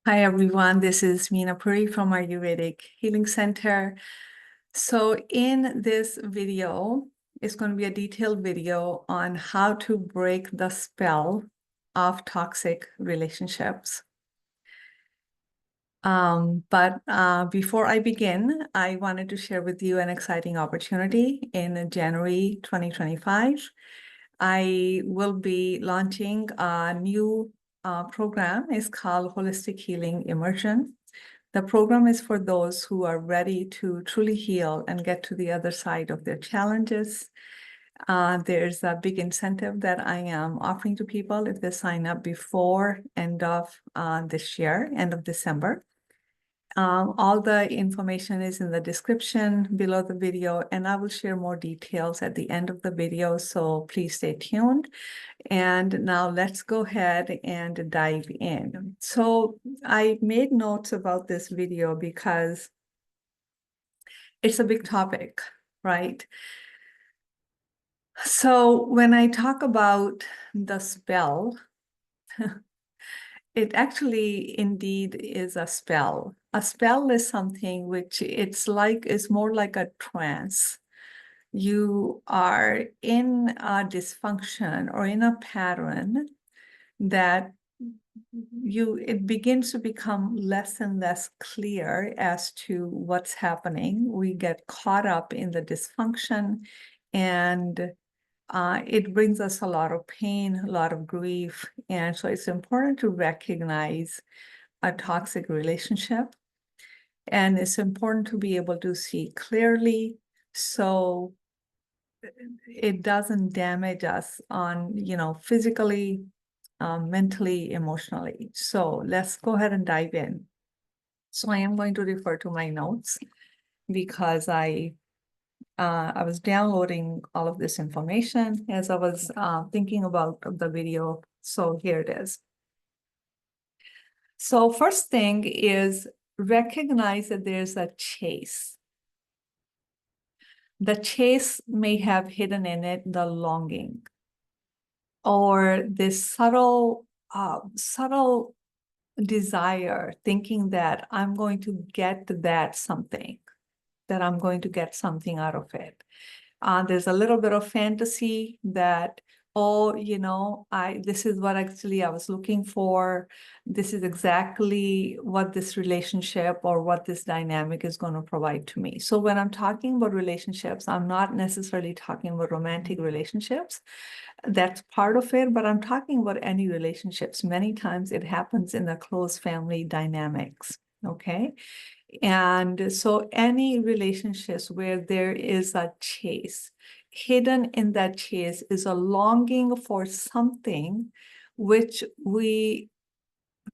Hi everyone, this is Meena Puri from our Vedic Healing Center. So in this video, it's going to be a detailed video on how to break the spell of toxic relationships. But before I begin, I wanted to share with you an exciting opportunity. In January 2025, I will be launching a new program. It's called Holistic Healing Immersion. The program is for those who are ready to truly heal and get to the other side of their challenges. There's a big incentive that I am offering to people if they sign up before end of this year, end of December. All the information is in the description below the video, and I will share more details at the end of the video, so please stay tuned. And now let's go ahead and dive in. So I made notes about this video because it's a big topic, right? So when I talk about the spell, it actually indeed is a spell. A spell is something which is more like a trance. You are in a dysfunction or in a pattern that it begins to become less and less clear as to what's happening. We get caught up in the dysfunction, and it brings us a lot of pain, a lot of grief. And so it's important to recognize a toxic relationship. And it's important to be able to see clearly so it doesn't damage us on, physically, mentally, emotionally. So let's go ahead and dive in. So I am going to refer to my notes because I was downloading all of this information as I was thinking about the video. So here it is. So first thing is recognize that there's a chase. The chase may have hidden in it the longing or this subtle desire, thinking that I'm going to get something out of it. There's a little bit of fantasy that, this is what actually I was looking for. This is exactly what this relationship or what this dynamic is going to provide to me. So when I'm talking about relationships, I'm not necessarily talking about romantic relationships. That's part of it, but I'm talking about any relationships. Many times it happens in the close family dynamics, okay? And so any relationships where there is a chase, hidden in that chase is a longing for something which we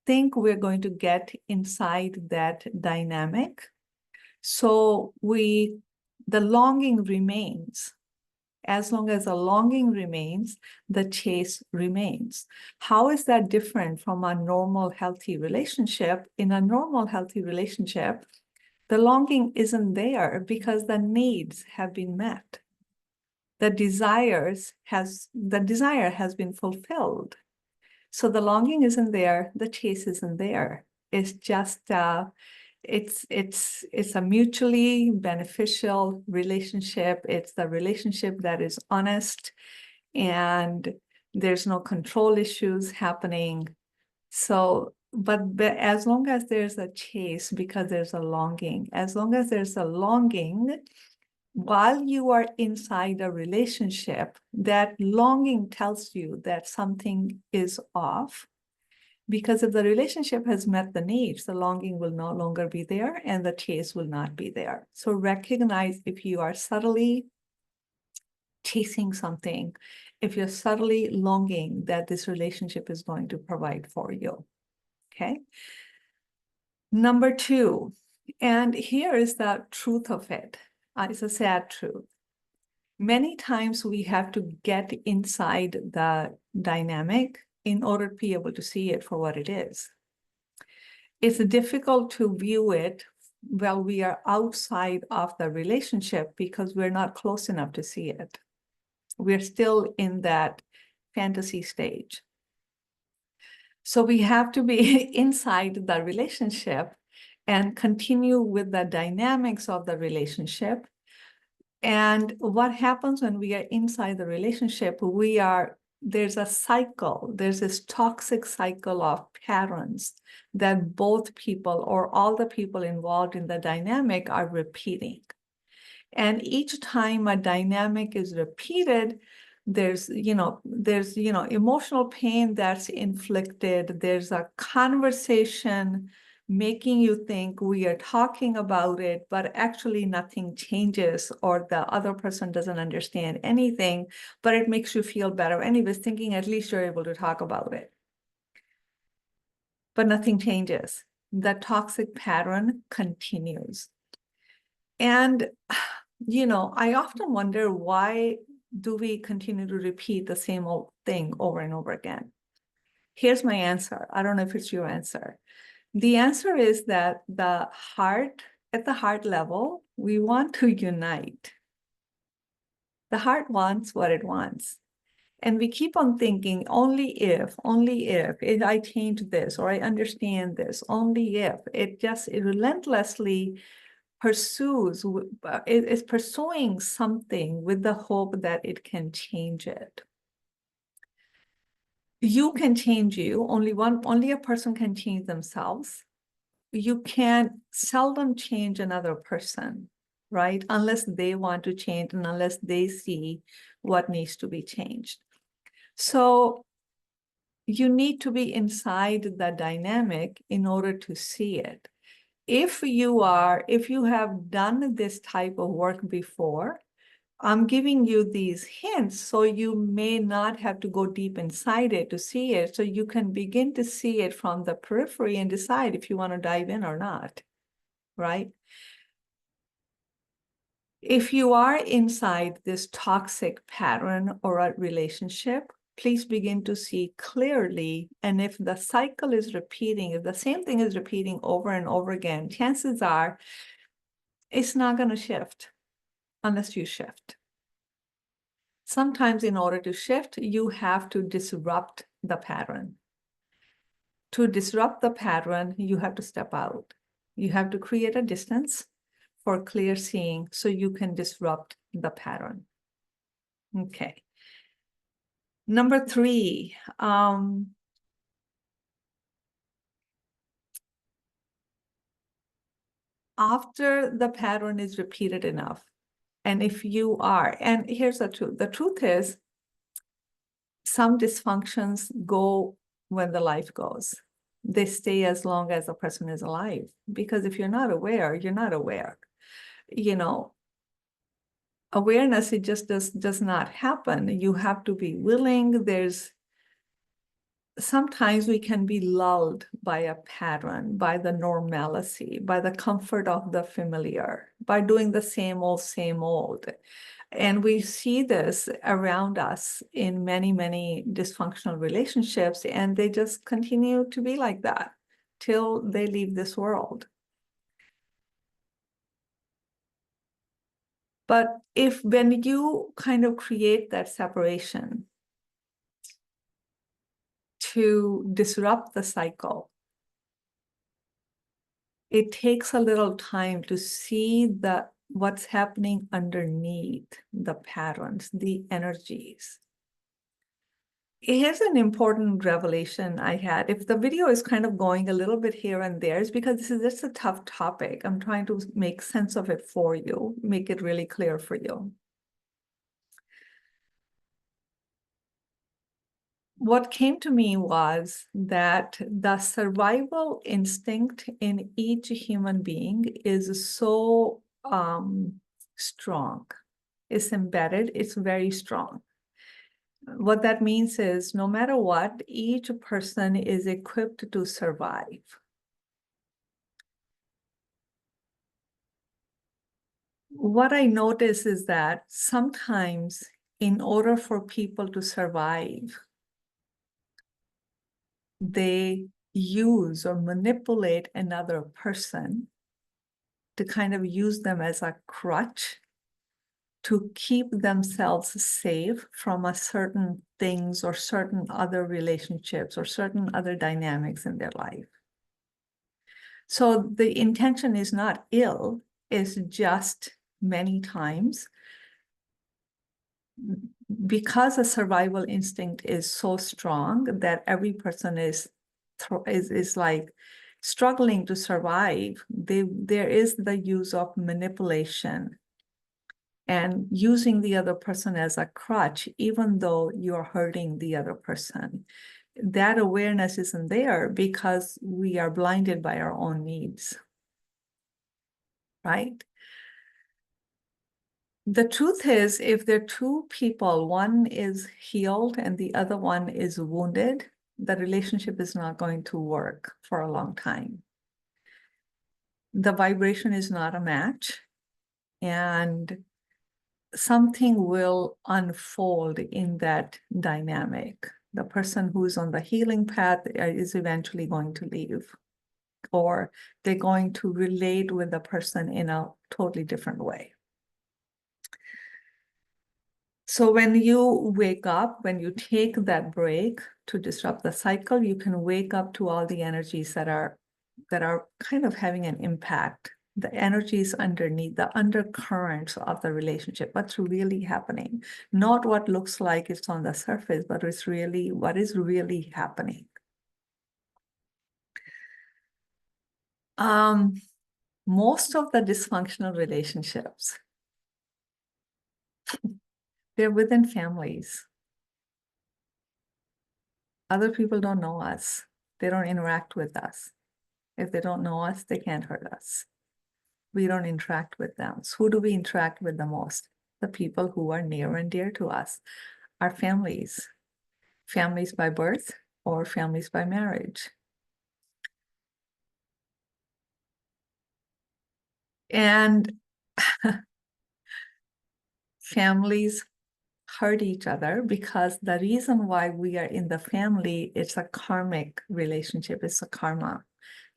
think we're going to get inside that dynamic. So the longing remains. As long as the longing remains, the chase remains. How is that different from a normal, healthy relationship? In a normal, healthy relationship, the longing isn't there because the needs have been met. The desire has been fulfilled. So the longing isn't there, the chase isn't there. It's just it's a mutually beneficial relationship. It's the relationship that is honest and there's no control issues happening. So, but as long as there's a chase, because there's a longing, as long as there's a longing, while you are inside a relationship, that longing tells you that something is off. Because if the relationship has met the needs, the longing will no longer be there and the chase will not be there. So recognize if you are subtly chasing something, if you're subtly longing that this relationship is going to provide for you, okay? Number two, and here is the truth of it. It's a sad truth. Many times we have to get inside the dynamic in order to be able to see it for what it is. It's difficult to view it while we are outside of the relationship because we're not close enough to see it. We're still in that fantasy stage. So we have to be inside the relationship and continue with the dynamics of the relationship. And what happens when we are inside the relationship, there's a cycle, there's this toxic cycle of patterns that both people or all the people involved in the dynamic are repeating. And each time a dynamic is repeated, there's emotional pain that's inflicted. There's a conversation making you think we are talking about it, but actually nothing changes, or the other person doesn't understand anything, but it makes you feel better anyways, thinking at least you're able to talk about it. But nothing changes. The toxic pattern continues. And I often wonder, why do we continue to repeat the same old thing over and over again? Here's my answer. I don't know if it's your answer. The answer is that at the heart level, we want to unite. The heart wants what it wants. And we keep on thinking, only if I change this, or I understand this, only if. It relentlessly is pursuing something with the hope that it can change it. You can change you. Only a person can change themselves. You can seldom change another person, right? Unless they want to change and unless they see what needs to be changed. So you need to be inside the dynamic in order to see it. If you have done this type of work before, I'm giving you these hints so you may not have to go deep inside it to see it, so you can begin to see it from the periphery and decide if you want to dive in or not, right? If you are inside this toxic pattern or a relationship, please begin to see clearly. And if the cycle is repeating, if the same thing is repeating over and over again, chances are it's not going to shift unless you shift. Sometimes in order to shift, you have to disrupt the pattern. To disrupt the pattern, you have to step out. You have to create a distance for clear seeing so you can disrupt the pattern. Okay. Number 3, after the pattern is repeated enough, and here's the truth is, some dysfunctions go when the life goes. They stay as long as a person is alive, because if you're not aware, you're not aware. Awareness, it just does not happen. You have to be willing. Sometimes we can be lulled by a pattern, by the normalcy, by the comfort of the familiar, by doing the same old. And we see this around us in many, many dysfunctional relationships, and they just continue to be like that till they leave this world. But when you kind of create that separation to disrupt the cycle, it takes a little time to see what's happening underneath the patterns, the energies. Here's an important revelation I had. If the video is kind of going a little bit here and there, it's because this is just a tough topic. I'm trying to make sense of it for you, make it really clear for you. What came to me was that the survival instinct in each human being is so strong. It's embedded, it's very strong. What that means is, no matter what, each person is equipped to survive. What I notice is that sometimes, in order for people to survive, they use or manipulate another person to kind of use them as a crutch to keep themselves safe from a certain things or certain other relationships or certain other dynamics in their life. So the intention is not ill, it's just many times because a survival instinct is so strong that every person is like struggling to survive. There is the use of manipulation and using the other person as a crutch, even though you're hurting the other person. That awareness isn't there because we are blinded by our own needs, right? The truth is, if there are two people, one is healed and the other one is wounded, the relationship is not going to work for a long time. The vibration is not a match, and something will unfold in that dynamic. The person who's on the healing path is eventually going to leave, or they're going to relate with the person in a totally different way. So when you wake up, when you take that break to disrupt the cycle, you can wake up to all the energies that are kind of having an impact. The energies underneath, the undercurrents of the relationship, what's really happening, not what looks like it's on the surface, but it's really what is really happening. Most of the dysfunctional relationships, they're within families. Other people don't know us. They don't interact with us. If they don't know us, they can't hurt us. We don't interact with them. So who do we interact with the most? The people who are near and dear to us, our families. Families by birth or families by marriage. And families hurt each other because the reason why we are in the family, it's a karmic relationship, it's a karma.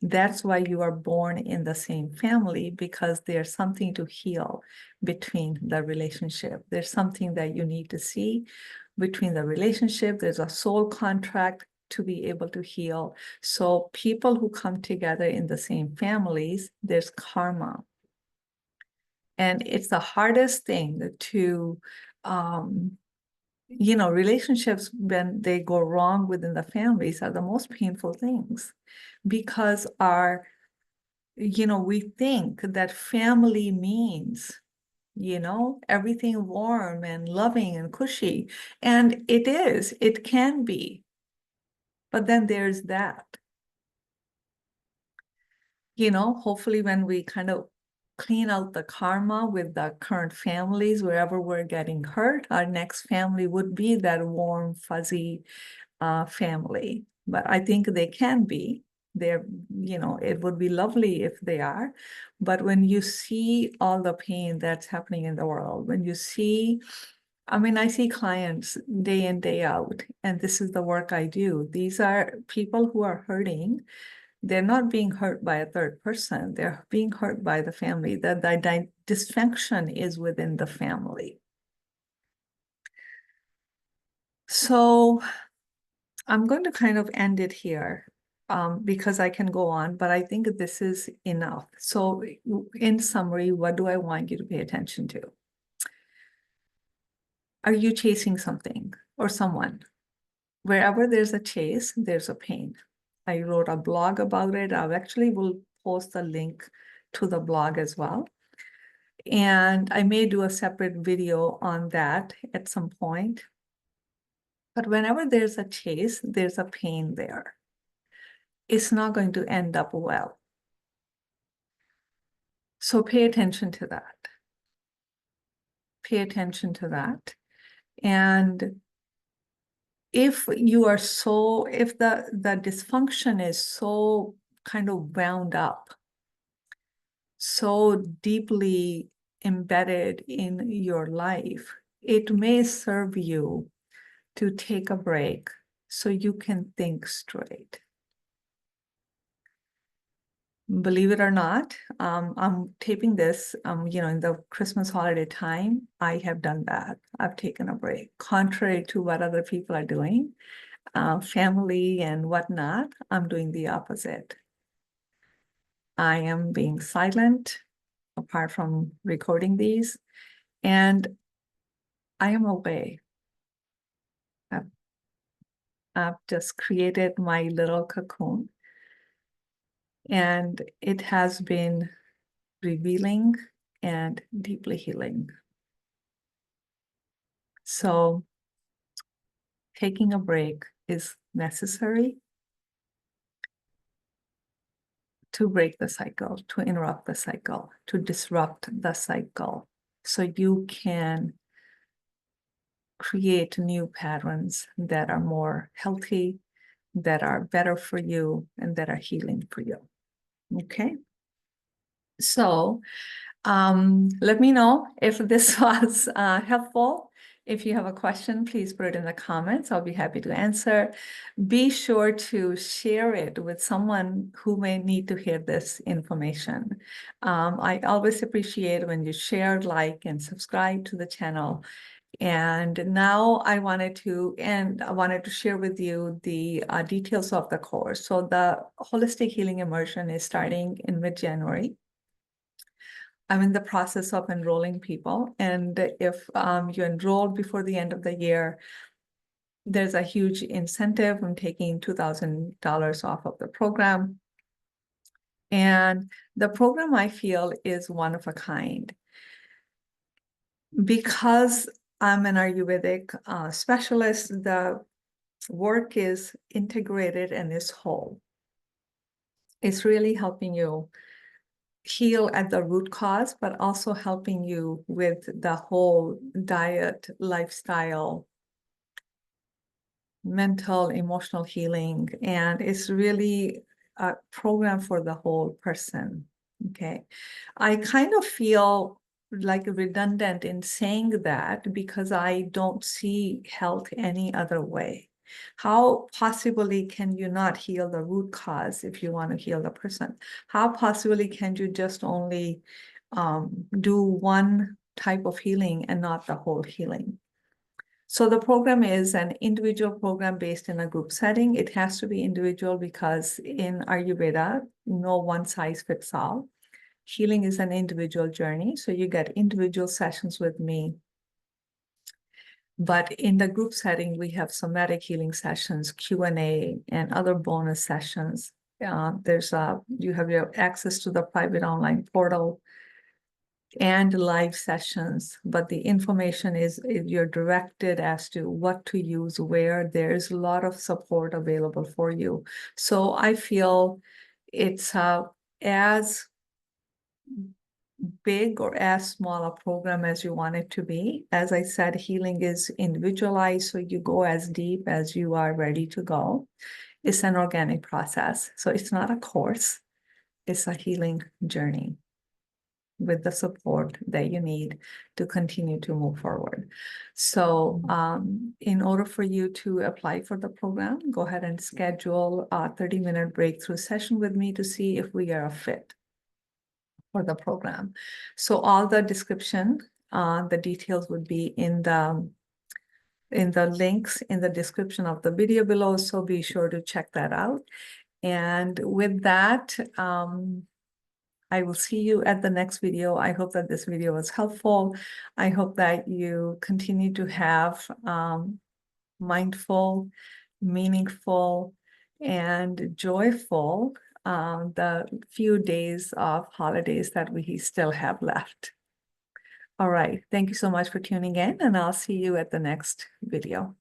That's why you are born in the same family, because there's something to heal between the relationship. There's something that you need to see between the relationship. There's a soul contract to be able to heal. So people who come together in the same families, there's karma. And it's the hardest thing to, relationships when they go wrong within the families are the most painful things, because we think that family means, everything warm and loving and cushy. And it can be, but then there's that. Hopefully when we kind of clean out the karma with the current families, wherever we're getting hurt, our next family would be that warm, fuzzy family. But I think they can be. It would be lovely if they are. But when you see all the pain that's happening in the world, when you see, I see clients day in, day out, and this is the work I do. These are people who are hurting. They're not being hurt by a third person. They're being hurt by the family. The dysfunction is within the family. So I'm going to kind of end it here because I can go on, but I think this is enough. So in summary, what do I want you to pay attention to? Are you chasing something or someone? Wherever there's a chase, there's a pain. I wrote a blog about it. I actually will post the link to the blog as well. And I may do a separate video on that at some point. But whenever there's a chase, there's a pain there. It's not going to end up well. So pay attention to that. Pay attention to that. And if the dysfunction is so kind of wound up, so deeply embedded in your life, it may serve you to take a break so you can think straight. believe it or not, I'm taping this, in the Christmas holiday time. I have done that. I've taken a break, contrary to what other people are doing, family and whatnot. I'm doing the opposite. I am being silent, apart from recording these, and I am away. I've just created my little cocoon, and it has been revealing and deeply healing. So taking a break is necessary to break the cycle, to interrupt the cycle, to disrupt the cycle, so you can create new patterns that are more healthy, that are better for you, and that are healing for you. Okay? So let me know if this was helpful. If you have a question, please put it in the comments. I'll be happy to answer. Be sure to share it with someone who may need to hear this information. I always appreciate when you share, like, and subscribe to the channel. And now I wanted to share with you the details of the course. So the Holistic Healing Immersion is starting in mid-January. I'm in the process of enrolling people. And if you enroll before the end of the year, there's a huge incentive. I'm taking $2,000 off of the program. And the program, I feel, is one of a kind. Because I'm an Ayurvedic specialist, the work is integrated and is whole. It's really helping you heal at the root cause, but also helping you with the whole diet, lifestyle, mental, emotional healing. And it's really a program for the whole person. Okay. I kind of feel like redundant in saying that because I don't see health any other way. How possibly can you not heal the root cause if you want to heal the person? How possibly can you just only do one type of healing and not the whole healing? So the program is an individual program based in a group setting. It has to be individual because in Ayurveda, no one size fits all. Healing is an individual journey. So you get individual sessions with me. But in the group setting, we have somatic healing sessions, Q&A, and other bonus sessions. You have your access to the private online portal and live sessions, but the information is you're directed as to what to use where. There's a lot of support available for you. So I feel it's as big or as small a program as you want it to be. As I said, healing is individualized, so you go as deep as you are ready to go. It's an organic process, so it's not a course. It's a healing journey with the support that you need to continue to move forward. So in order for you to apply for the program, go ahead and schedule a 30-minute breakthrough session with me to see if we are a fit for the program. So all the description, the details would be in the links in the description of the video below. So be sure to check that out. And with that, I will see you at the next video. I hope that this video was helpful. I hope that you continue to have mindful, meaningful, and joyful the few days of holidays that we still have left. All right. Thank you so much for tuning in, and I'll see you at the next video.